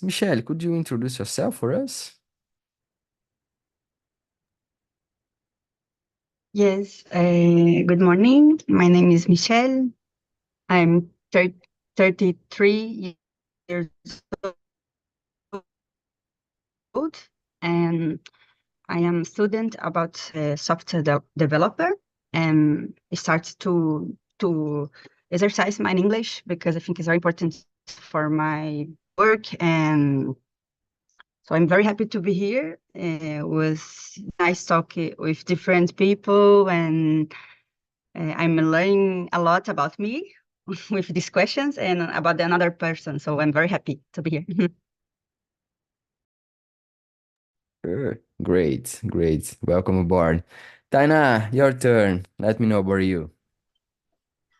Michelle, could you introduce yourself for us? Yes, good morning. My name is Michelle. I'm 33 years old, and I am a student about software developer, and I start to exercise my English because I think it's very important for my work. And so I'm very happy to be here. It was nice talking with different people, and I'm learning a lot about me with these questions and about another person. So I'm very happy to be here. Sure. Great, great. Welcome aboard. Taina, your turn. Let me know about you.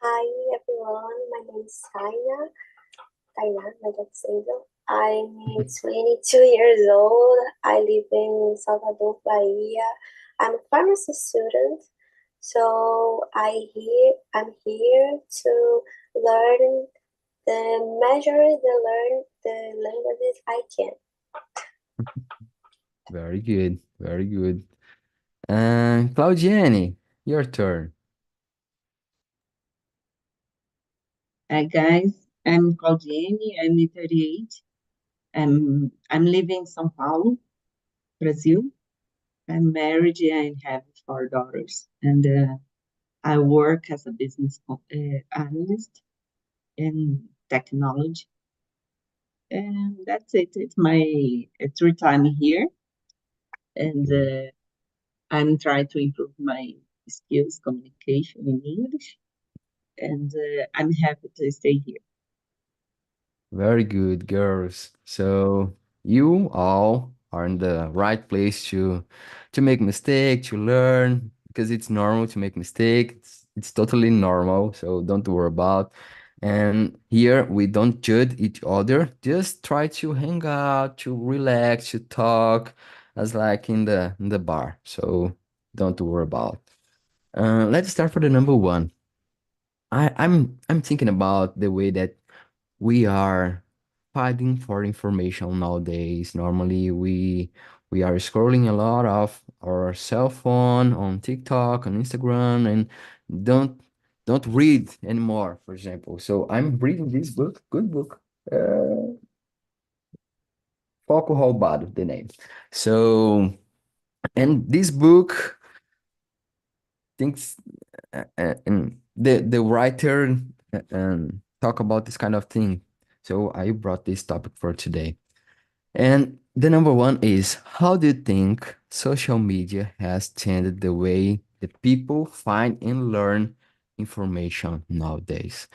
Hi everyone, my name is Taina Medexendo. I'm 22 years old. I live in Salvador, Bahia. I'm a pharmacy student, so I'm here to learn learn the languages I can. Very good, very good. And Claudiane, your turn. Hi guys, I'm Claudiane, I'm 38. I'm living in São Paulo, Brazil. I'm married and have four daughters, and I work as a business analyst in technology. And that's it. It's my third time here, and I'm trying to improve my skills, communication in English, and I'm happy to stay here. Very good, girls. So you all are in the right place to make mistake, to learn, because it's normal to make mistakes. It's totally normal, so don't worry about. And here we don't judge each other. Just try to hang out, to relax, to talk, as like in the bar. So don't worry about. Let's start for the number one. I'm thinking about the way that we are fighting for information nowadays. Normally, we are scrolling a lot of our cell phone on TikTok, on Instagram, and don't don't read anymore, for example. So I'm reading this book, good book, Foco Roubado, the name. So, and this book thinks, and the writer talk about this kind of thing. So I brought this topic for today. And the number one is, how do you think social media has changed the way that people find and learn information nowadays?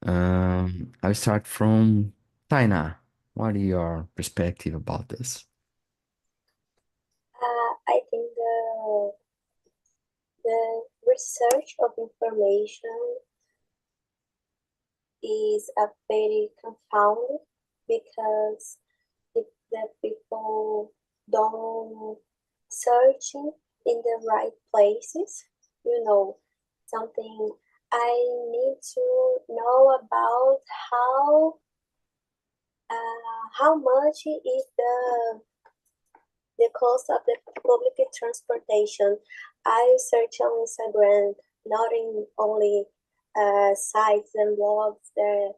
I'll start from Taina. What are your perspective about this? I think the research of information is a very confounded because if the people don't searching in the right places, you know, something I need to know about how much is the cost of the public transportation. I search on Instagram, not in only sites and blogs that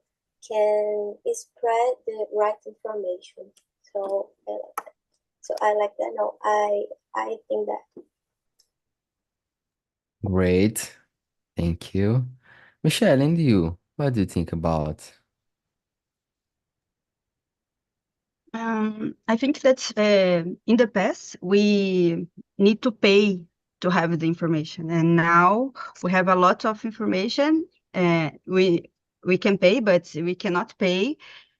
can spread the right information. So, so I like that. No, I think that. Great, thank you. Michelle, and you, what do you think about? I think that in the past we need to pay to have the information, and now we have a lot of information. We can pay, but we cannot pay,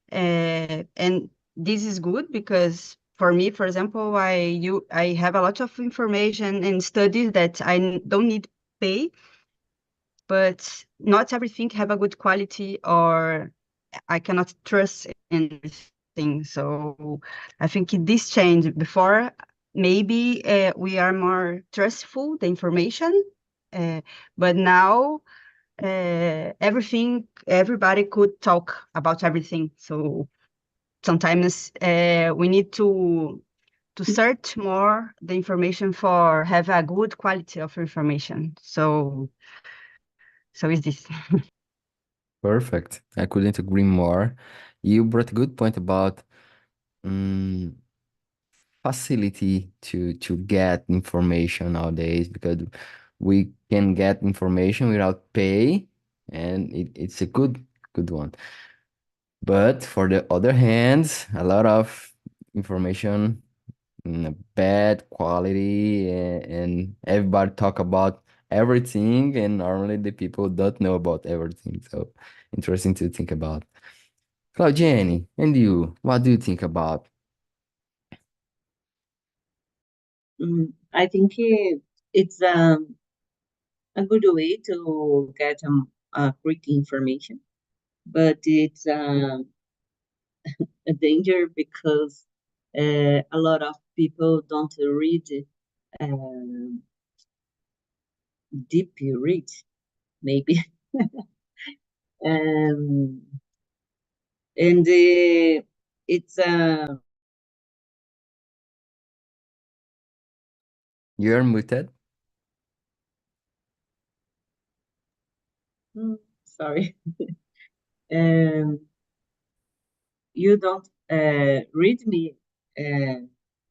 and this is good because for me, for example, I have a lot of information and studies that don't need pay, but not everything have a good quality, or I cannot trust in everything. So I think this changed. Before, maybe we are more trustful the information, uh, but now everybody could talk about everything. So sometimes we need to search more the information for have a good quality of information. So is this. Perfect. I couldn't agree more. You brought a good point about um, facility to get information nowadays because we can get information without pay, and it's a good one. But for the other hand, a lot of information in a bad quality, and everybody talk about everything, and normally the people don't know about everything. So interesting to think about. Claudiane, and you, what do you think about? I think it's a good way to get quick information, but it's a danger because a lot of people don't read um deep read, maybe. um, and it's You're muted. sorry. um, you don't read me uh,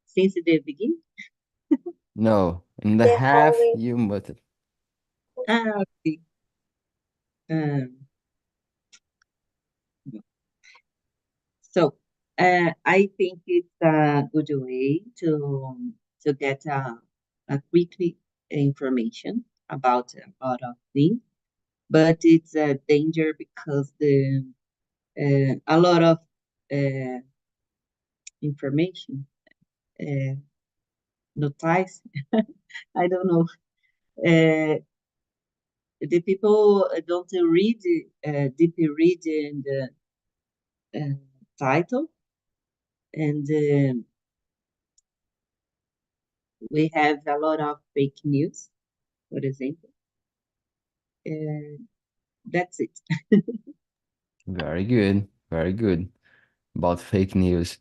since the beginning. No, in the The half only you muted. Okay. Um, so I think it's a good way to get a quickly information about a lot of things, but it's a danger because the a lot of uh, information, uh, notice, I don't know, uh, the people don't read, deeply read in the uh, title, and we have a lot of fake news, for example. Uh, that's it. Very good, very good. About fake news.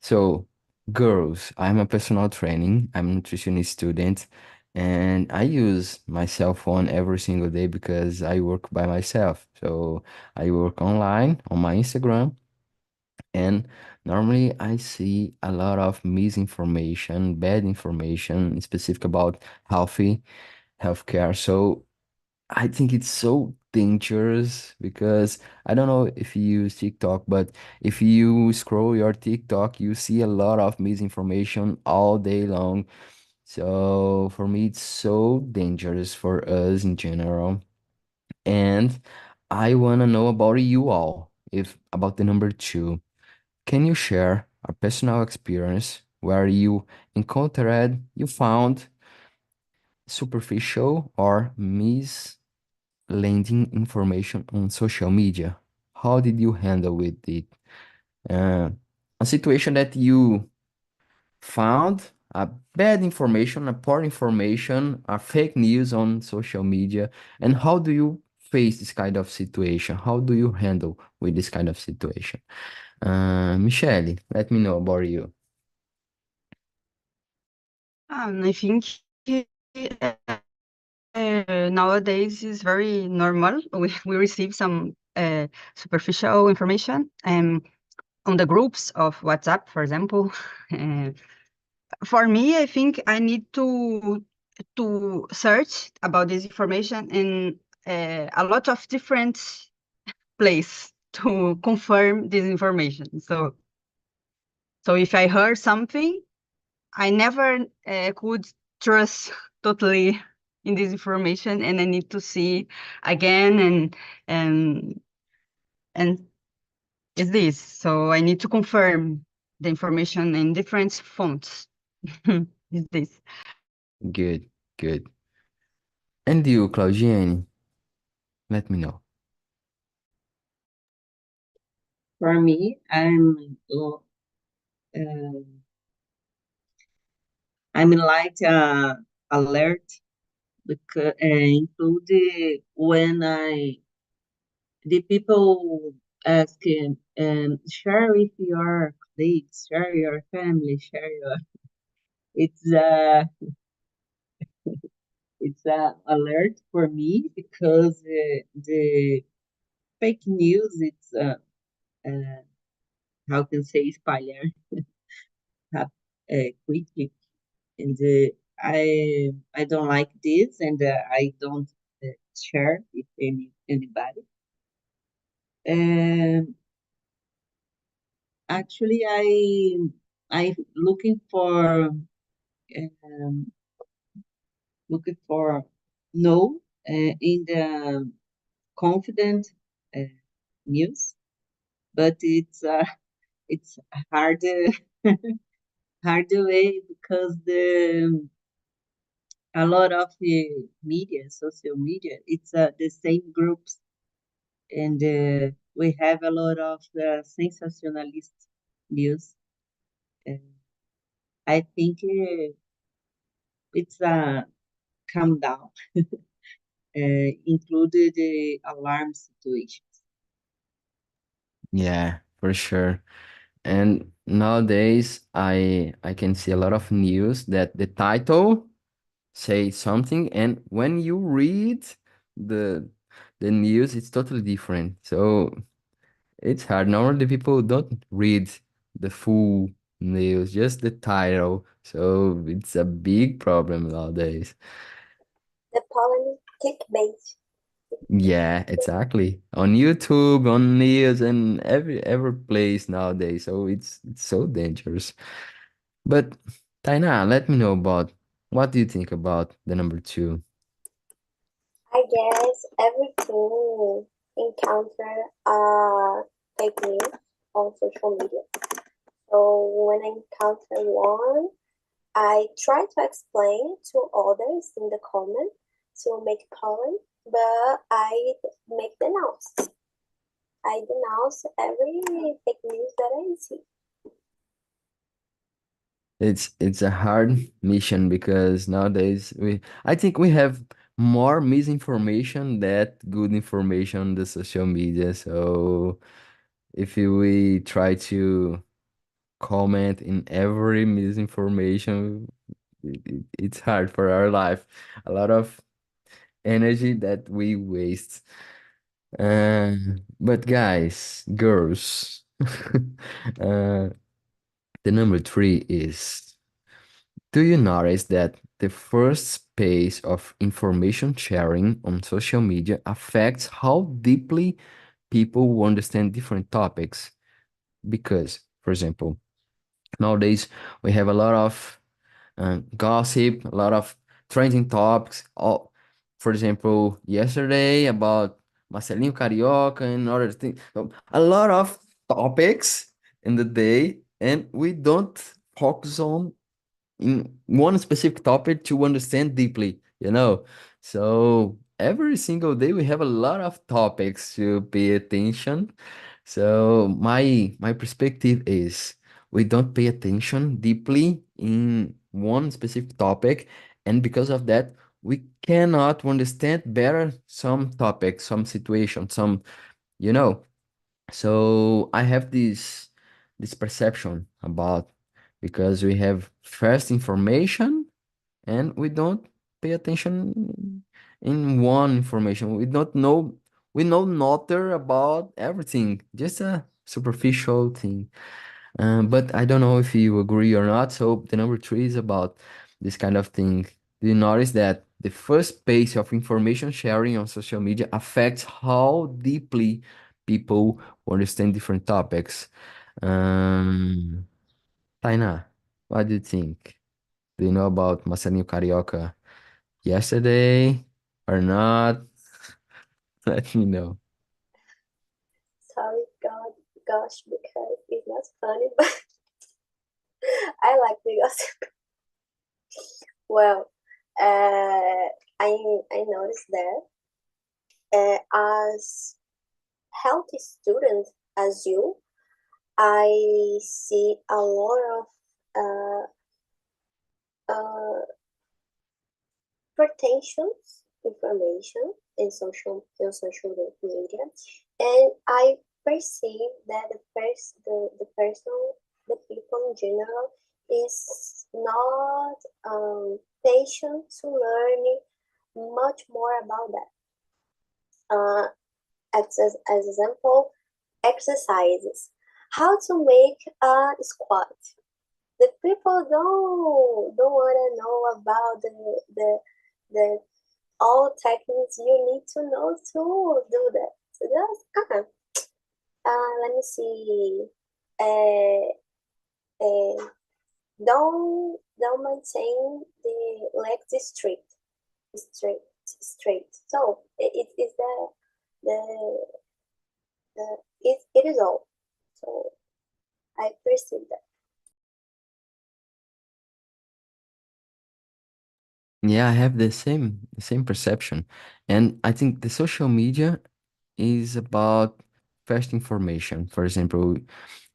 So, girls, I'm a personal training, I'm a nutritionist student, and I use my cell phone every single day because I work by myself. So, I work online on my Instagram, and normally I see a lot of misinformation, bad information, specific about healthcare. So, I think it's so dangerous because I don't know if you use TikTok, but if you scroll your TikTok, you see a lot of misinformation all day long. So for me, it's so dangerous for us in general. And I want to know about you all, if about the number two. Can you share a personal experience where you found superficial or landing information on social media? How did you handle with it? Uh, a situation that you found a bad information, a poor information, a fake news on social media, and how do you face this kind of situation? How do you handle with this kind of situation? Michelle, let me know about you. I think nowadays is very normal. We receive some superficial information on the groups of WhatsApp, for example. Uh, for me, I think I need to search about this information in a lot of different place to confirm this information. So if I heard something, I never could trust totally in this information, and I need to see again and and is this. So I need to confirm the information in different fonts. Is this. Good, good. And you, Claudiane, let me know. For me, um, I'm like alert because include when the people ask share with your colleagues, share your family, share your. It's a alert for me because the fake news uh, how can say espalhar quickly, and I don't like this, and I don't share with anybody. Um, Actually, I um, looking for no in the confident uh, news, but it's hard hard way because a lot of the media, social media, it's the same groups, and we have a lot of sensationalist news. And I think it's a calm down, included the alarm situations. Yeah, for sure. And nowadays, I can see a lot of news that the title say something, and when you read the the news, it's totally different. So it's hard. Normally, people don't read the full news, just the title. So it's a big problem nowadays. The pollen clickbait. Yeah, exactly. On YouTube, on news, and every place nowadays. So it's so dangerous. But Taina, let me know about what do you think about the number two? I guess everything encounter fake news on social media. So when I encounter one, I try to explain to others in the comment to make point, but I make denounce. I denounce every fake news that I see. It's a hard mission because nowadays I think we have more misinformation than good information on the social media. So if we try to comment in every misinformation, it's hard for our life. A lot of energy that we waste. But guys, girls, uh, the number three is, do you notice that the first space of information sharing on social media affects how deeply people understand different topics? Because, for example, nowadays we have a lot of gossip, a lot of trending topics. All, for example, yesterday about Marcelinho Carioca and other things. So, a lot of topics in the day, and we don't focus on in one specific topic to understand deeply, you know? So every single day we have a lot of topics to pay attention. So my perspective is we don't pay attention deeply in one specific topic, and because of that, we cannot understand better some topics, some situation, some, you know. So I have this perception about because we have first information and we don't pay attention in one information. We don't know we know nothing about everything, just a superficial thing. But I don't know if you agree or not. So the number three is about this kind of thing. Do you notice that the first pace of information sharing on social media affects how deeply people understand different topics? Um, Taina, what do you think? Do you know about Marcelinho Carioca yesterday or not? Let me know. Sorry, God, gosh, because it's not funny, but I like the gossip. Well, I noticed that as healthy student as you, I see a lot of uh, uh, pretensions information in social media, and I perceive that the person, the people in general, is not patient to learn much more about that. As example, exercises. How to make a squat. The people don't want to know about the all techniques you need to know to do that. So just let me see. Uh, uh, don't maintain the legs straight. So it is the it is all. So I perceive that. Yeah, I have the same perception. And I think the social media is about fast information. For example,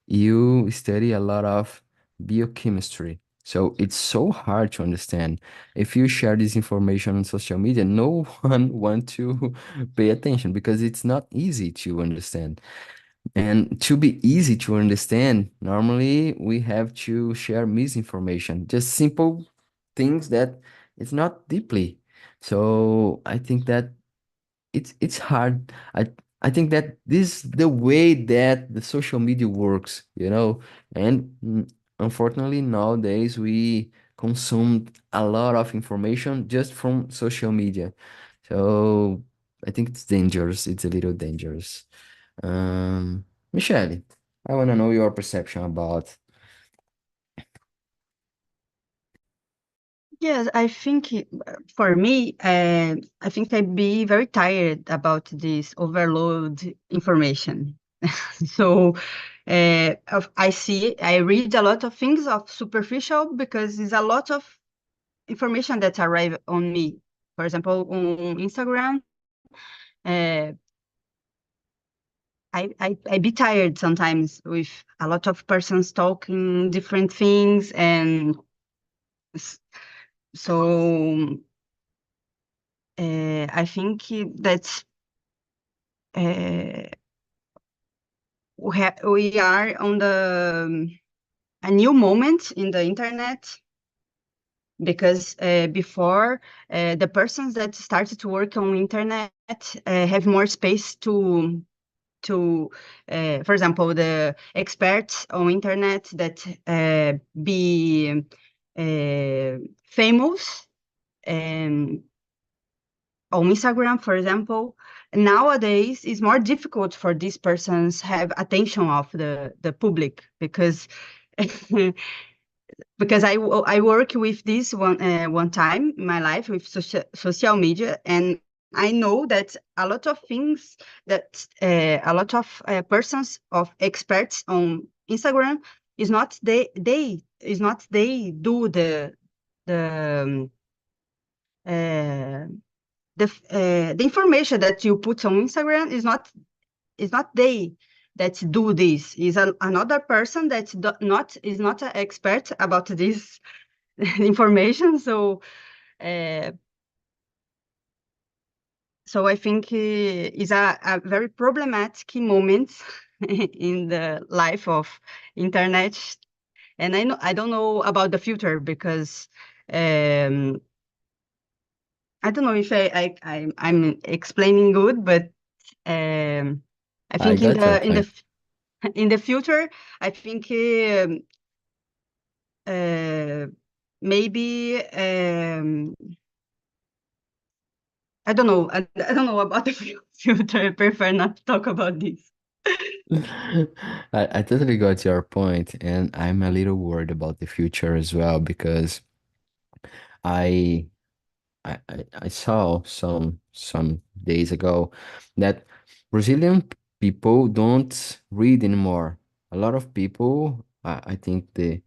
you study a lot of biochemistry. So it's so hard to understand. If you share this information on social media, no one want to pay attention because it's not easy to understand. And to be easy to understand, normally we have to share misinformation, just simple things that it's not deeply. So I think that it's hard. I think that this the way that the social media works, and unfortunately nowadays we consume a lot of information just from social media. So I think it's dangerous. It's a little dangerous. Michelle, I want to know your perception about. Yes, I think for me, I think I'd be very tired about this overload information. So I read a lot of things of superficial because it's a lot of information that arrive on me. For example, on Instagram, uh, I be tired sometimes with a lot of persons talking different things, and s- so I think that uh, we are on a new moment in the internet because before the persons that started to work on internet have more space to for example, the experts on internet that be famous and on Instagram, for example, nowadays it's more difficult for these persons have attention of the public because because I work with this one time in my life with social media, and I know that a lot of things that a lot of persons of experts on Instagram is not they do the uh, the information that you put on Instagram is not they that do this. Is another person that not is not an expert about this information. Uh, so I think is a very problematic moment in the life of internet. And I don't know about the future because um, I don't know if I'm explaining good, but I I think in got your the in the point. f- in the future, I think uh, maybe I don't know about the future. I prefer not to talk about this. I totally got your point, and I'm a little worried about the future as well because I I saw some days ago that Brazilian people don't read anymore. A lot of people, I think the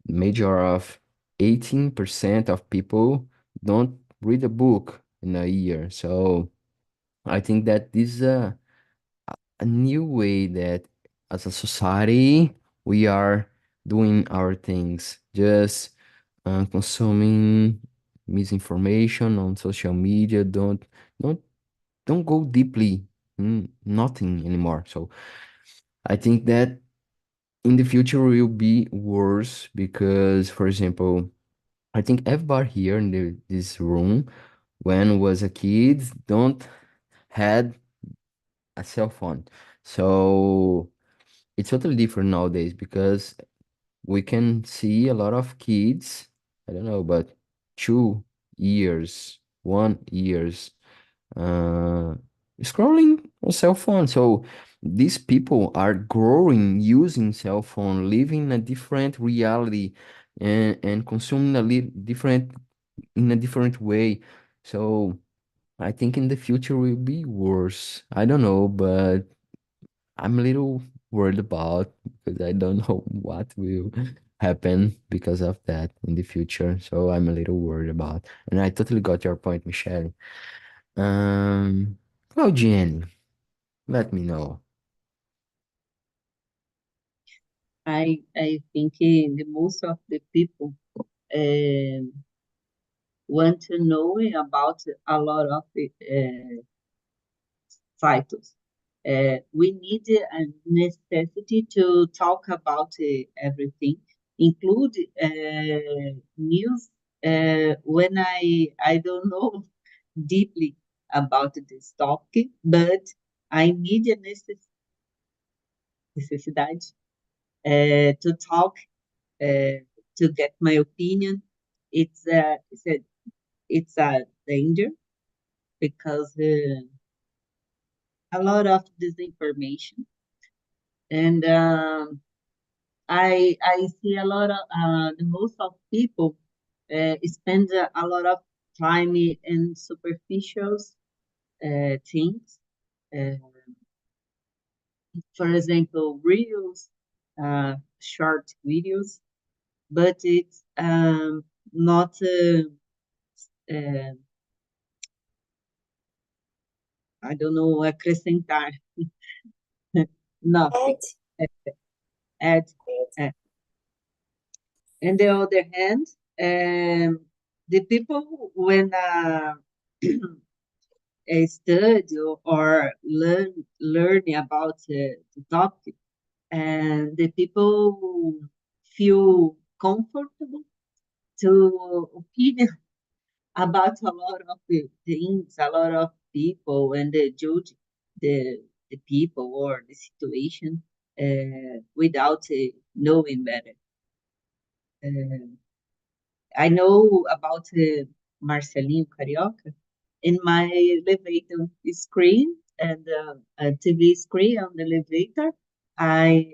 major of 18% of people don't read a book in a year. So I think that this is a new way that as a society we are doing our things, just consuming misinformation on social media. Don't don't go deeply in nothing anymore. So I think that in the future will be worse because, for example, I think everybody here in this room, when was a kid, don't had a cell phone. So it's totally different nowadays because we can see a lot of kids, I don't know, but 2 years, 1 years, uh, scrolling on cell phone. So these people are growing using cell phone, living a different reality and consuming different in a different way. So I think in the future will be worse. I don't know, but I'm a little worried about because I don't know what will happen because of that in the future. So I'm a little worried about. And I totally got your point, Michelle. Um, well, Jenny, let me know. I think the most of the people um want to know about a lot of titles. We need a necessity to talk about everything, include news. When I don't know deeply about this topic, but I need a necessidade to talk, to get my opinion. It's a danger because a lot of disinformation, and I see a lot of the most of people spend a lot of time in superficial things. Uh, for example, reels, short videos, but it's not uh, I don't know acrescentar nothing. And Add. Uh, on the other hand, the people when study or learn about the topic, and the people feel comfortable to opinion about a lot of the things, a lot of people, and they judge the people or the situation without knowing better. Uh, I know about Marcelinho Carioca in my elevator screen and a TV screen on the elevator. I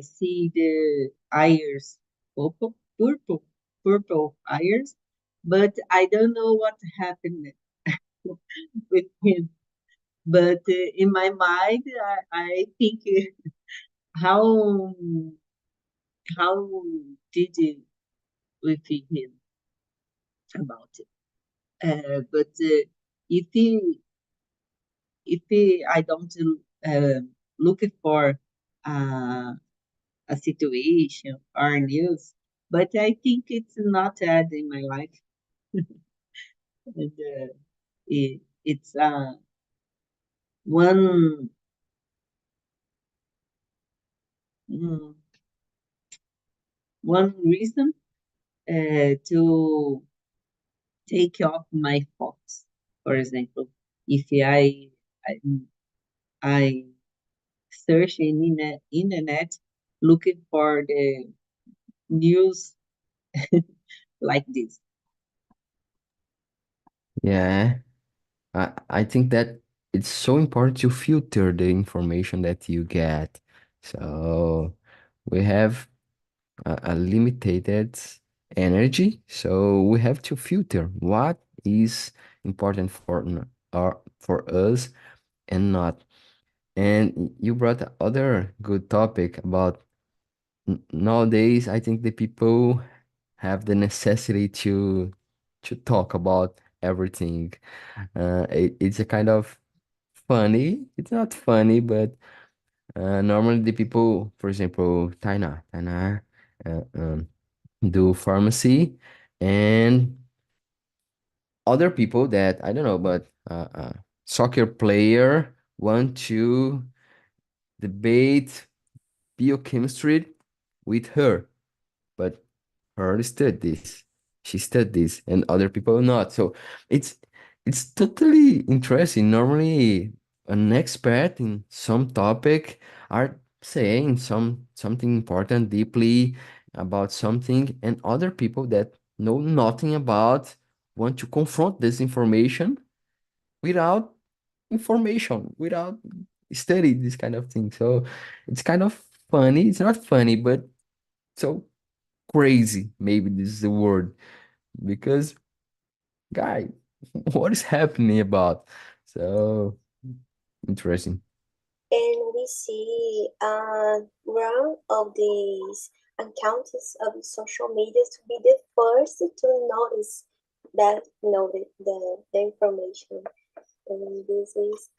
see the ears, purple, purple ears, but I don't know what happened with him. But in my mind, I think how how did it with him about it? But if I don't uh, look for uh, a situation or news, but I think it's not bad in my life. And, it's one mm, one reason to take off my thoughts. For example, if I, I search in the internet looking for the news like this. Yeah, I think that it's so important to filter the information that you get. So we have a limited energy, so we have to filter what is important for us and not. And you brought other good topic about nowadays. I think the people have the necessity to talk about everything. It's a kind of funny. It's not funny, but normally the people, for example, Taina, do pharmacy, and other people that I don't know, but soccer player want to debate biochemistry with her, but her studied this. She studied this, and other people not. So it's it's totally interesting. Normally, an expert in some topic are saying something important deeply about something, and other people that know nothing about want to confront this information without information, without study this kind of thing. So it's kind of funny. It's not funny, but so crazy. Maybe this is the word because guy, what is happening about? So interesting. And we see one of these accounts of social media to be the first to notice that the information. And this is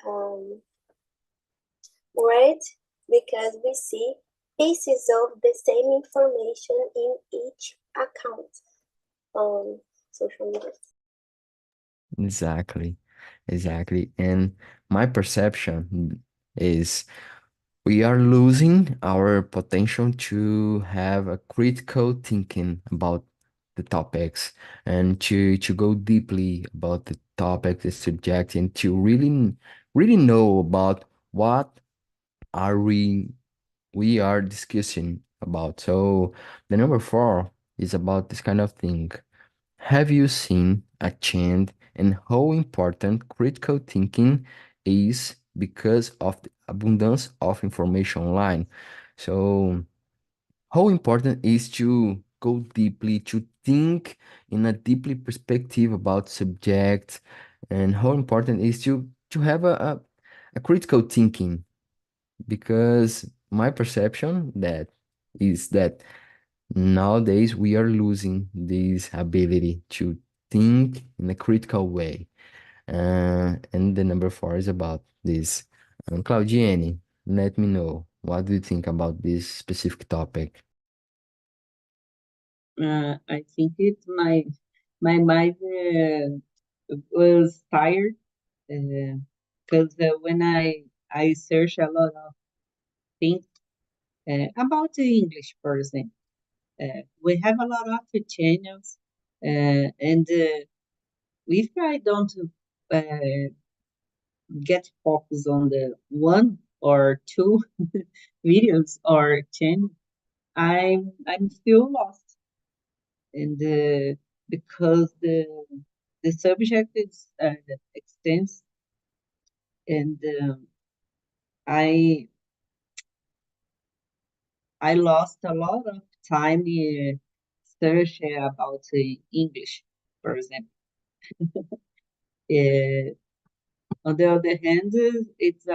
great because we see pieces of the same information in each account on social media. Exactly. Exactly. And my perception is we are losing our potential to have a critical thinking about the topics and to go deeply about the topic, the subject, and to really know about what are we are discussing about. So the number four is about this kind of thing. Have you seen a change in how important critical thinking is because of the abundance of information online? So how important is to go deeply, to think in a deeply perspective about subjects, and how important is to have a critical thinking because my perception that is that nowadays we are losing this ability to think in a critical way. And the number four is about this. Claudiane, let me know what do you think about this specific topic? I think my mind was tired because when I search a lot of things about the English person, we have a lot of channels, and if I don't uh, get focused on the one or two videos or channel, I'm still lost, and because the subject is extensive, and I I lost a lot of time searching about English, for example. Uh, on the other hand, it's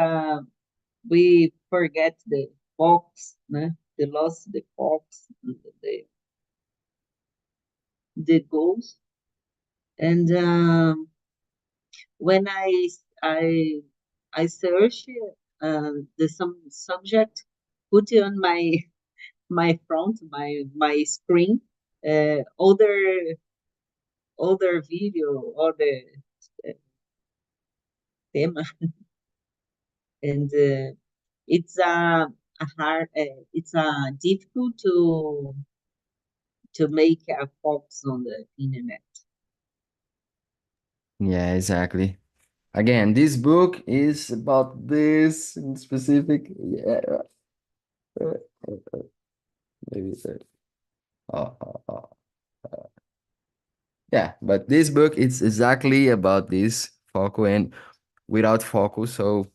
we forget the focus, né? The loss, the focus, the goals, and when I I search the some subject, put it on my front, my screen, other video, other uh, tema, and it's a hard, it's difficult to make a focus on the internet. Yeah, exactly. Again, this book is about this in specific. Yeah, uh, maybe uh, uh, uh, yeah, but this book it's exactly about this focus and without focus. So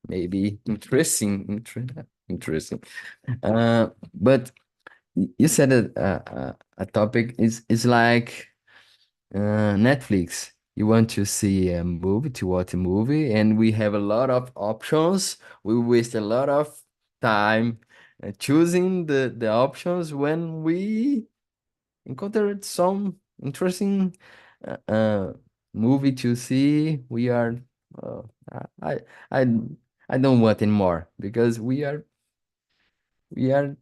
maybe interesting. But you said that a topic is like Netflix. You want to see a movie, to watch a movie, and we have a lot of options. We waste a lot of time choosing the options when we encountered some interesting uh, uh, movie to see. We are, uh, I, I, I don't want anymore because we are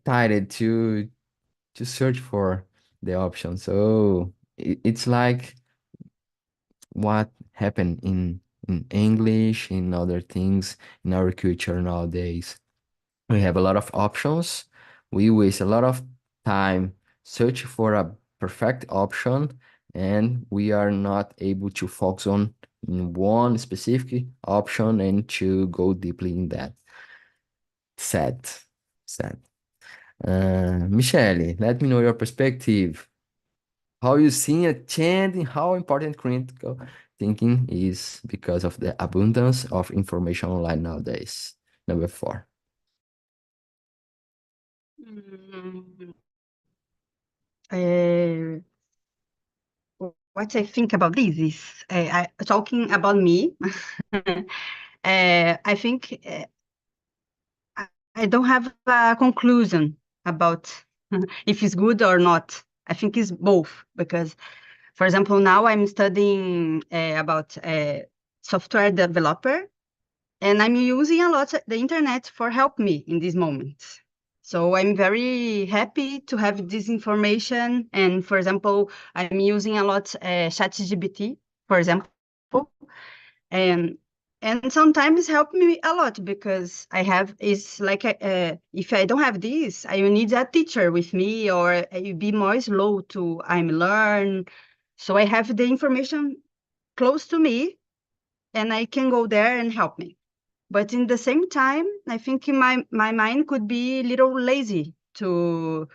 tired to search for the option. So it's like what happened in English, in other things in our culture nowadays. We have a lot of options. We waste a lot of time searching for a perfect option, and we are not able to focus on in one specific option and to go deeply in that. Sad, sad. Michele, let me know your perspective. How you seeing a change in how important critical thinking is because of the abundance of information online nowadays? Number four. Mm, uh, what I think about this is talking about me. I think I don't have a conclusion about if it's good or not. I think it's both because, for example, now I'm studying about software developer, and I'm using a lot the internet for help me in this moment. So I'm very happy to have this information. And for example, I'm using a lot ChatGPT, for example, and sometimes help me a lot because I have is like if I don't have this, I will need a teacher with me, or I will be more slow to I'm learn. So I have the information close to me, and I can go there and help me. But in the same time, I think my mind could be a little lazy to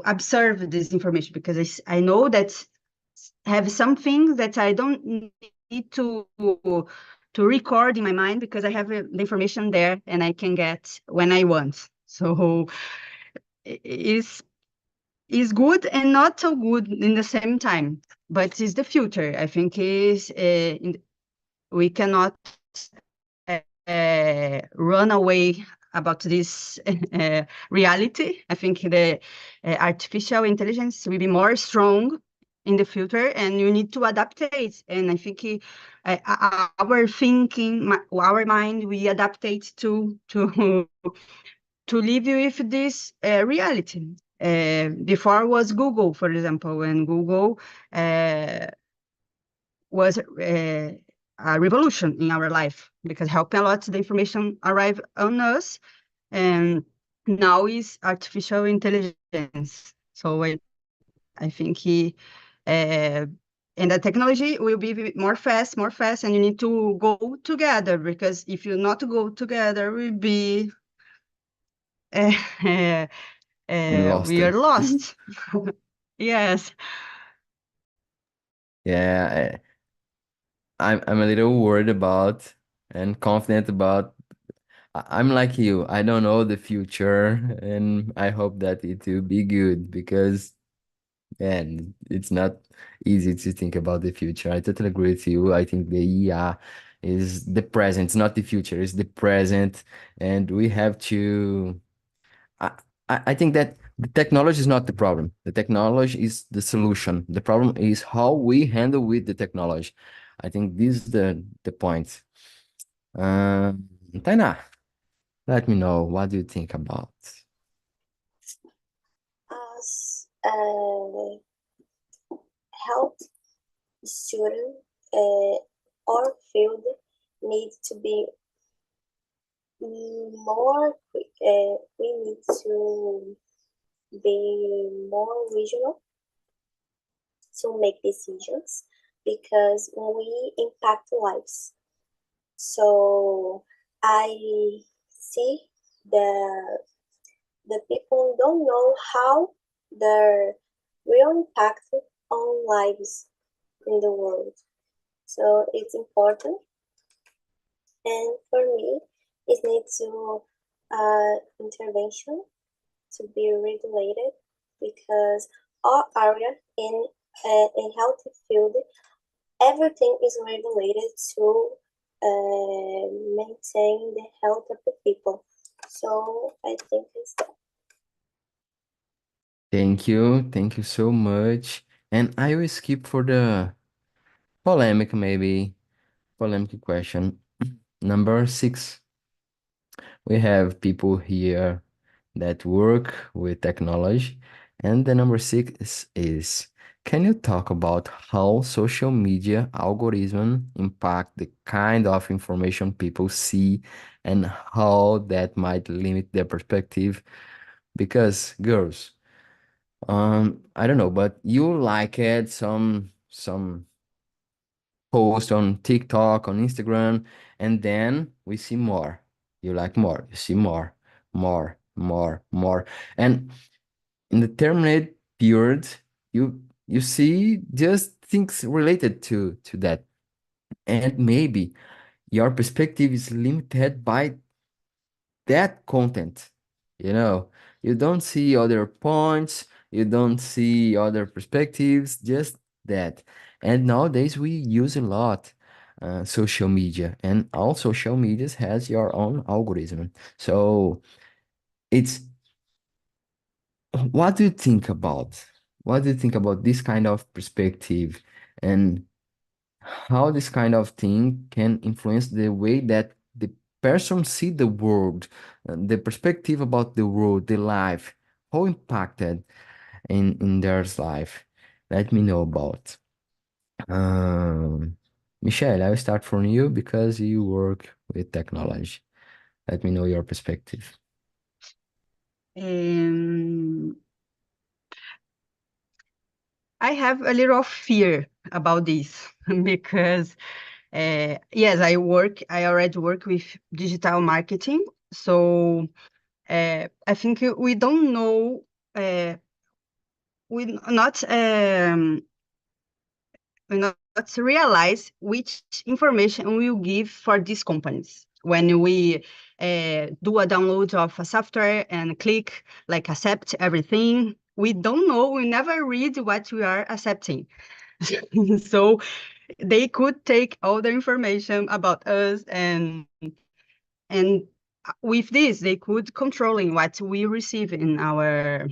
observe this information because I know that have some things that I don't need to record in my mind because I have the information there and I can get when I want. So is good and not so good in the same time. But it's the future. I think is we cannot run away about this reality. I think the artificial intelligence will be more strong in the future, and you need to adapt it. And I think our thinking, our mind, we adapt it to to live with this reality. Before was Google, for example, and Google was a revolution in our life because helping a lot the information arrive on us, and now is artificial intelligence. So I think uh, and the technology will be more fast, and you need to go together because if you not go together, we'll be uh, Lost we are it. lost. Yes. Yeah, I'm a little worried about and confident about. I'm like you. I don't know the future, and I hope that it will be good because, man, it's not easy to think about the future. I totally agree with you. I think the IA is the present, it's not the future, it's the present, and we have to. I, I think that the technology is not the problem. The technology is the solution. The problem is how we handle with the technology. I think this is the point. Taina, let me know what do you think about. As a health student, our field needs to be more, we need to be more regional to make decisions because we impact lives. So I see the people don't know how the real impact on lives in the world. So it's important, and for me, it needs to intervention to be regulated because our area in health field, everything is regulated to maintain the health of the people. So I think it's that. Thank you so much. And I will skip for the polemic, maybe polemic question. Number six, we have people here that work with technology, and the number six is can you talk about how social media algorithm impact the kind of information people see and how that might limit their perspective? Because girls, I don't know, but you like it some post on TikTok, on Instagram, and then we see more. You like more, you see more, more, more, more. And in the terminate period, you see just things related to that. And maybe your perspective is limited by that content. You know, you don't see other points, you don't see other perspectives, just that. And nowadays we use a lot social media, and all social medias has your own algorithm. So it's what do you think about? What do you think about this kind of perspective and how this kind of thing can influence the way that the person see the world, the perspective about the world, the life, how impacted in their life? Let me know about. Um, Michelle, I'll start from you because you work with technology. Let me know your perspective. Um, I have a little fear about this because, yes, I already work with digital marketing. So I think we don't know, we not we not realize which information we will give for these companies. When we do a download of a software and click like accept everything, we don't know, we never read what we are accepting. So they could take all the information about us, and with this they could controlling what we receive in our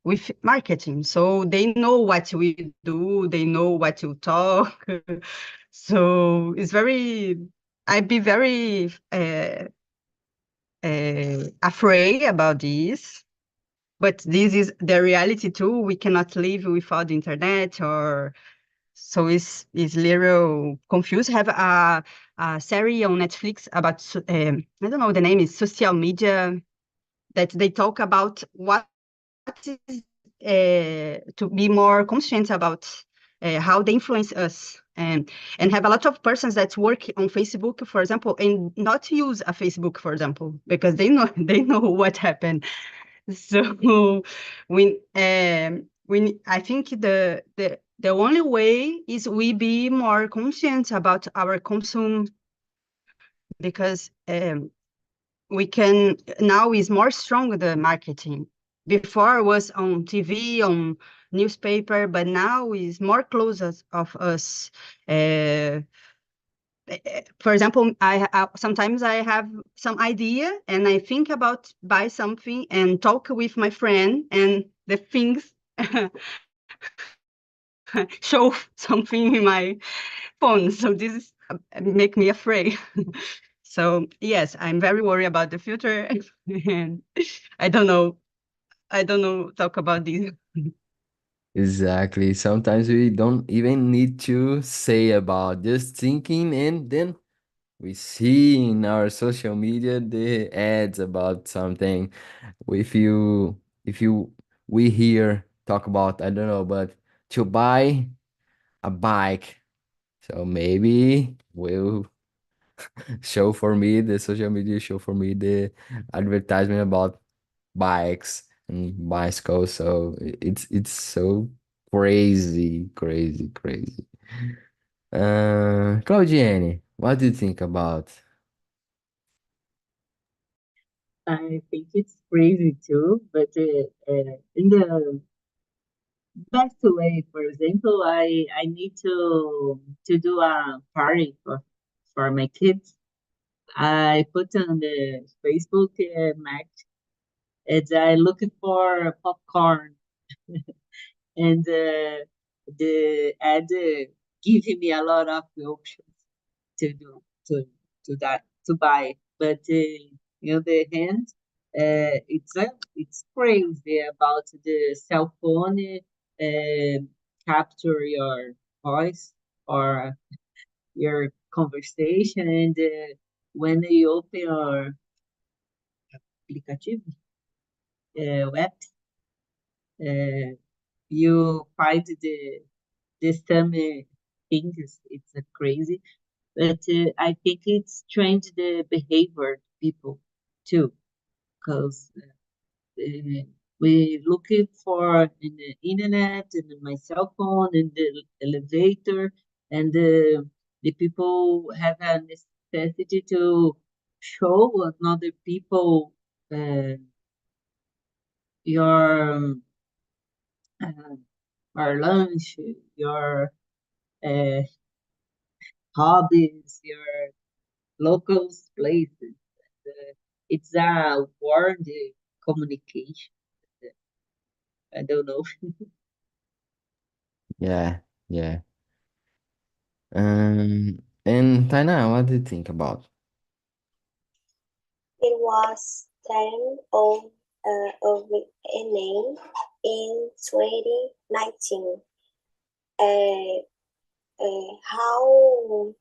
with marketing. So they know what we do, they know what to talk. So it's very, I'd be very afraid about this. But this is the reality too. We cannot live without the internet, or so it's little confused. Have a series on Netflix about I don't know, the name is social media, that they talk about what is to be more conscious about how they influence us, and have a lot of persons that work on Facebook, for example, and not use a Facebook, for example, because they know they know what happened. So when I think the only way is we be more conscious about our consume, because we can now is more strong the marketing. Before was on TV, on newspaper, but now is more close of us. Uh, for example, sometimes I have some idea and I think about buy something and talk with my friend, and the things show something in my phone. So this is make me afraid. So yes, I'm very worried about the future, and I don't know. I don't know. Talk about this. Exactly. Sometimes we don't even need to say about just thinking, and then we see in our social media the ads about something. If you we here talk about, I don't know, but to buy a bike. So maybe will show for me the social media show for me the advertisement about bikes and bicycles. So it's so crazy, crazy, crazy. Claudiane, what do you think about? I think it's crazy too, but in the best way, for example, I need to do a party for my kids. I put on the Facebook match, and I looking for popcorn, and the ad giving me a lot of options to do to buy. But on the other hand, it's crazy about the cell phone. uh, capture your voice or your conversation, and when you open your application web, uh, you find the some things. It's crazy, but I think it's changed the behavior of people too, because we looking for in the internet and in my cell phone in the elevator, and the people have a necessity to show another people uh, your uh, your lunch, your uh, hobbies, your local places. It's a word communication. I don't know. Yeah, yeah. And Taina, what do you think about? It was term of a name in 2019. Uh, how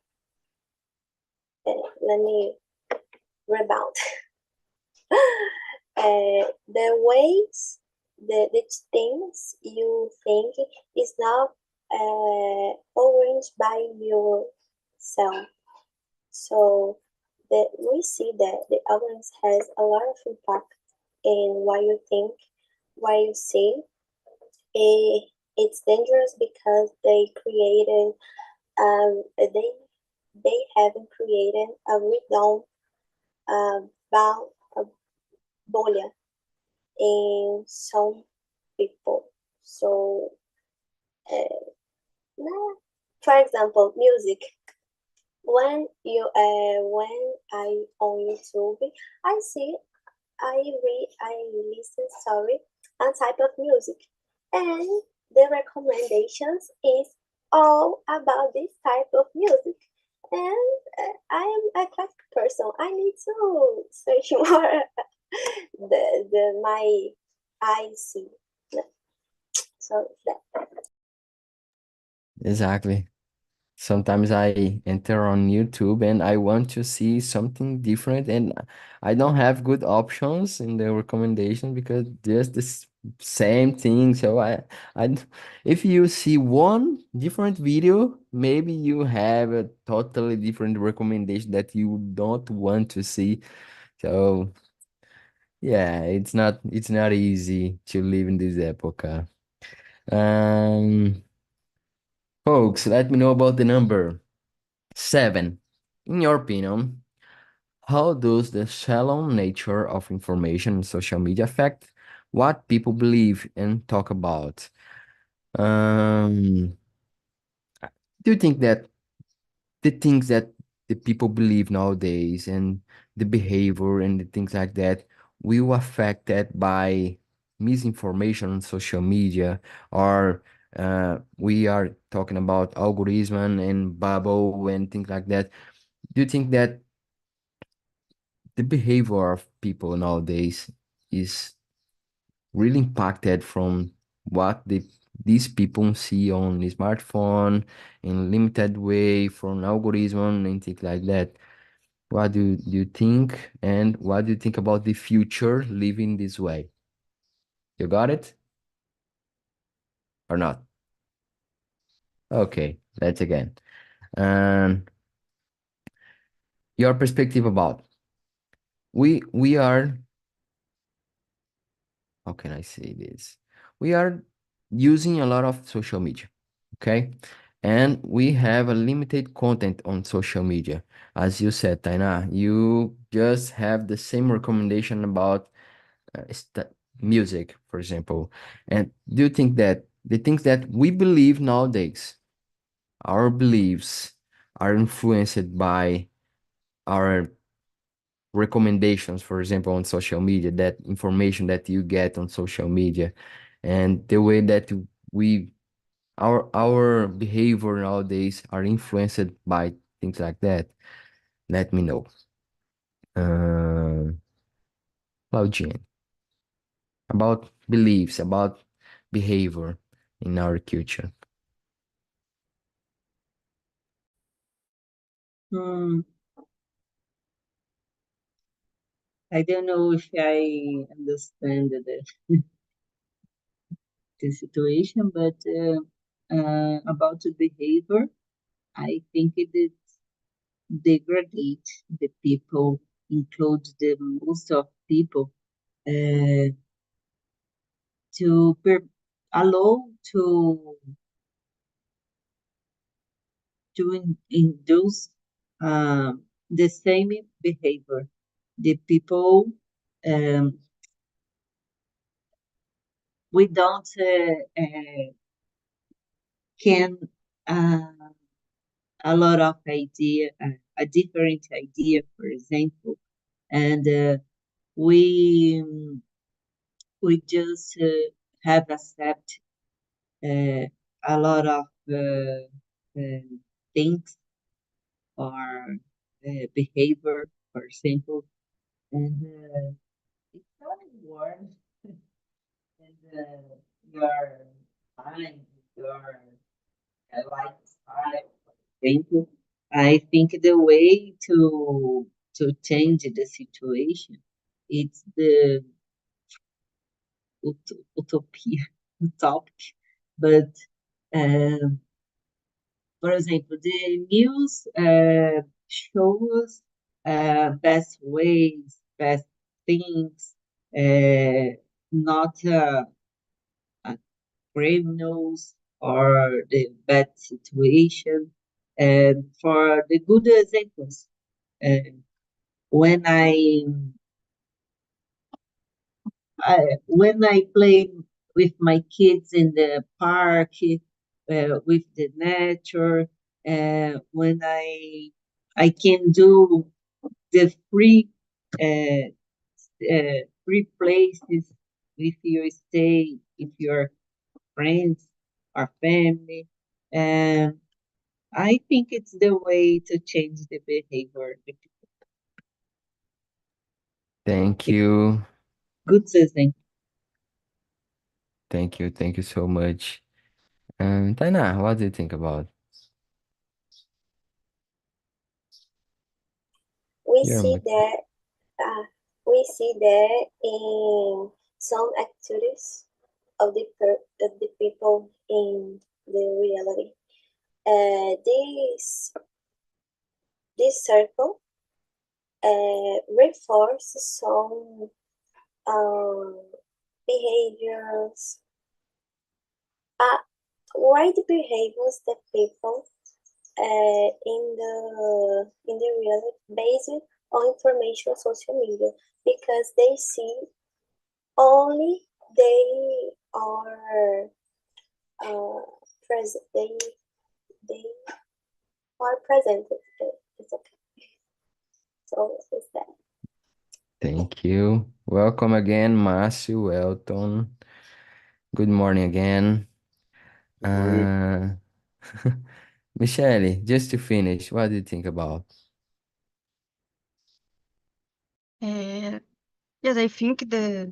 let me rebound. The ways, the things you think is not arranged by yourself. So that we see that the audience has a lot of impact in what you think, what you see. It's dangerous because they haven't created a rhythm about a bolha in some people. So, for example, music. When I on YouTube, I see I listen, sorry, a type of music, and the recommendations is all about this type of music. And I am a classic person. I need to search more the my I see. So that Exactly. Sometimes I enter on YouTube and I want to see something different, and I don't have good options in the recommendation because just the same thing. So I, if you see one different video, maybe you have a totally different recommendation that you don't want to see. So yeah, it's not easy to live in this epoch. Um, Folks, let me know about the number 7. In your opinion, how does the shallow nature of information in social media affect what people believe and talk about? Um, do you think that the things that the people believe nowadays and the behavior and the things like that will affect that by misinformation on social media, or we are talking about algorithm and bubble and things like that? Do you think that the behavior of people nowadays is really impacted from what these people see on the smartphone in limited way from algorithm and things like that? What do you think, and what do you think about the future living this way? You got it or not? Okay, let's again. And your perspective about we are, how can I say this? We are using a lot of social media, okay? And we have a limited content on social media. As you said, Taina, you just have the same recommendation about music, for example. And do you think that the things that we believe nowadays, our beliefs, are influenced by our recommendations, for example, on social media, that information that you get on social media, and the way that we our behavior nowadays are influenced by things like that? Let me know. Um, Claudine, about beliefs, about behavior. in our culture? Hmm, I don't know if I understand the situation, but about the behavior, I think it degrade the people, include the most of people, uh, to allow to induce the same behavior. The people, um, we don't can uh, a lot of idea, a different idea, for example, and we we just have accept uh, a lot of uh, things or behavior, for example, and it's not warm, and your mind, your lifestyle, for example. I think the way to change the situation, it's the utopia, utopic, but um, for example, the news shows best ways, best things, not criminals or the bad situation. And for the good examples, uh, when I play with my kids in the park, with the nature, when I can do the uh, free places if you stay, if your friends or family, and I think it's the way to change the behavior. Thank It's you. good season. Thank you. Thank you so much. Taina, what do you think about We your see that we see that in some activities of the people in the reality. This circle reinforces some um, behaviors, uh, right behaviors that people in the reality based on information on social media because they see only they are present they are present. It's okay. So it's that. Thank you. Welcome again, Márcio, Elton. Good morning again. Good morning. Uh, Michele, just to finish, what do you think about? Uh, yes, I think the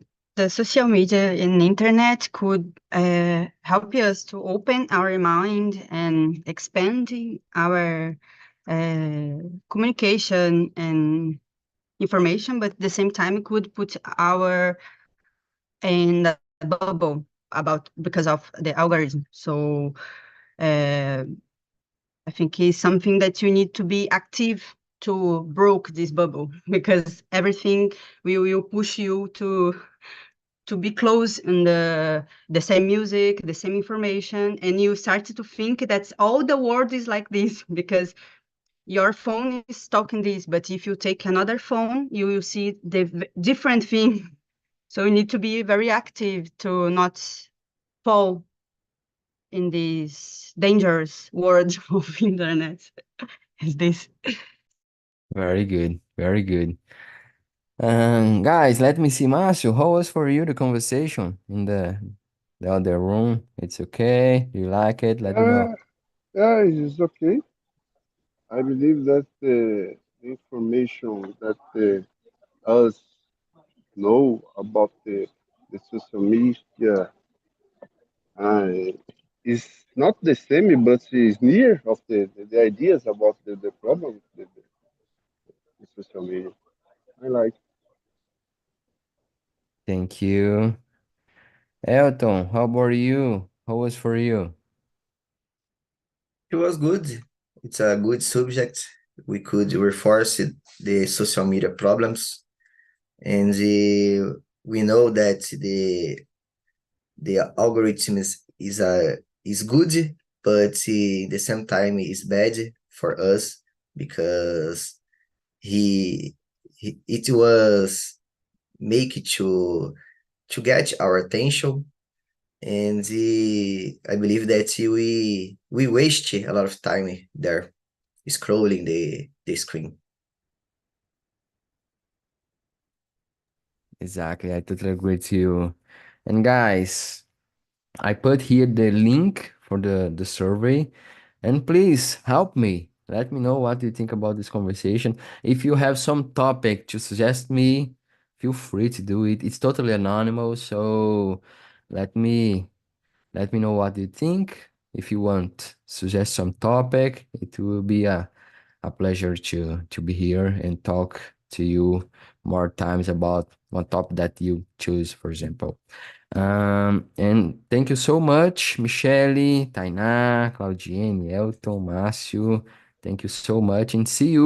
social media and internet could help us to open our mind and expanding our communication and information, but at the same time, it could put our in the bubble about because of the algorithm. So uh, I think it's something that you need to be active to broke this bubble because everything will push you to be close in the same music, the same information, and you start to think that all the world is like this because your phone is talking this, but if you take another phone, you will see the different thing. So you need to be very active to not fall in this dangerous world of internet. Is this? Very good. Very good. Guys, let me see, Márcio, how was for you the conversation in the other room? It's okay? You like it? Let me know. Yeah, yeah, it's okay. I believe that the information that us know about the social media is not the same, but is near of the ideas about the problem, the social media. I like. Thank you. Elton, how about you? How was for you? It was good. It's a good subject. We could reinforce the social media problems, and we know that the algorithm is good, but the same time is bad for us because he, it was make to get our attention, and I believe that we waste a lot of time there scrolling the screen. Exactly, I totally agree with you. And guys, I put here the link for the survey, and please help me. Let me know what you think about this conversation. If you have some topic to suggest me, feel free to do it. It's totally anonymous, so let me let me know what you think. If you want suggest some topic, it will be a pleasure to be here and talk to you more times about one topic that you choose, for example. And thank you so much, Michele, Tainá, Claudiene, Elton, Márcio. Thank you so much, and see you.